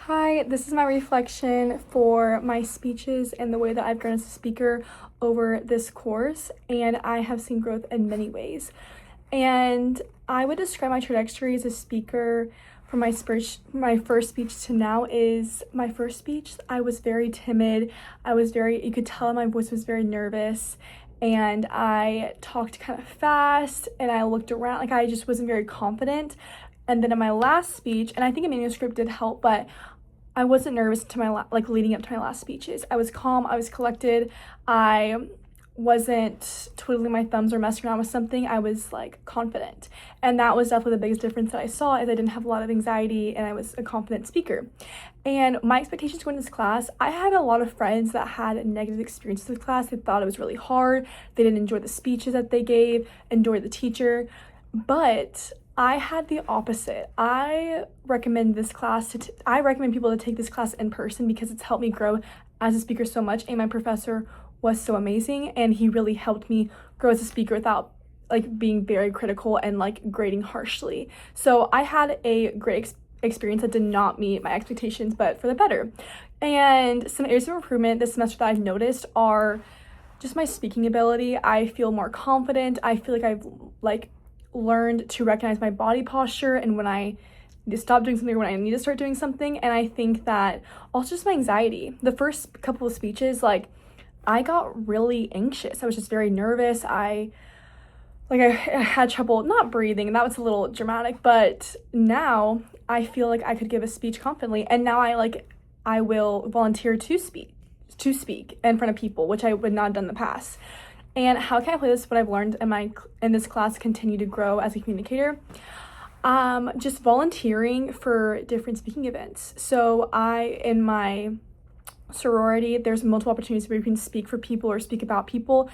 Hi, this is my reflection for my speeches and the way that I've grown as a speaker over this course, and I have seen growth in many ways. And I would describe my trajectory as a speaker from my first speech to now is my first speech. I was very timid. You could tell my voice was very nervous, and I talked kind of fast, and I looked around, like I just wasn't very confident. And then in my last speech, and I think a manuscript did help, but I wasn't nervous to leading up to my last speeches. I was calm, I was collected. I wasn't twiddling my thumbs or messing around with something. I was like confident. And that was definitely the biggest difference that I saw, is I didn't have a lot of anxiety and I was a confident speaker. And my expectations going to this class, I had a lot of friends that had negative experiences with class. They thought it was really hard. They didn't enjoy the speeches that they gave, enjoy the teacher. But I had the opposite. I recommend people to take this class in person because it's helped me grow as a speaker so much, and my professor was so amazing and he really helped me grow as a speaker without being very critical and grading harshly. So I had a great experience that did not meet my expectations, but for the better. And some areas of improvement this semester that I've noticed are just my speaking ability. I feel more confident. I feel like I've learned to recognize my body posture and when I need to stop doing something or when I need to start doing something. And I think that also just my anxiety. The first couple of speeches, I got really anxious. I was just very nervous. I had trouble not breathing, and that was a little dramatic, but now I feel like I could give a speech confidently, and now I will volunteer to speak in front of people, which I would not have done in the past. And how can I apply this, what I've learned in this class, continue to grow as a communicator? Just volunteering for different speaking events. So in my sorority, there's multiple opportunities where you can speak for people or speak about people.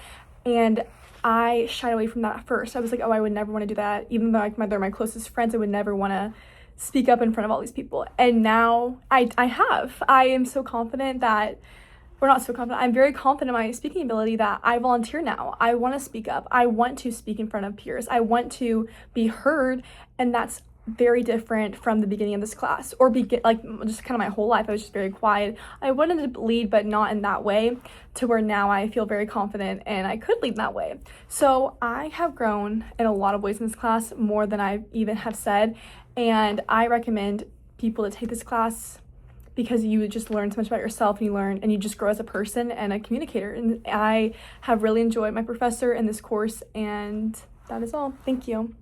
And I shied away from that at first. I was like, oh, I would never want to do that. Even though they're my closest friends, I would never want to speak up in front of all these people. And now I am so confident that I'm very confident in my speaking ability that I volunteer now. I want to speak up. I want to speak in front of peers. I want to be heard, and that's very different from the beginning of this class, or just kind of my whole life. I was just very quiet. I wanted to lead, but not in that way, to where now I feel very confident and I could lead in that way. So I have grown in a lot of ways in this class, more than I even have said, and I recommend people to take this class because you just learn so much about yourself, and you just grow as a person and a communicator. And I have really enjoyed my professor in this course, and that is all. Thank you.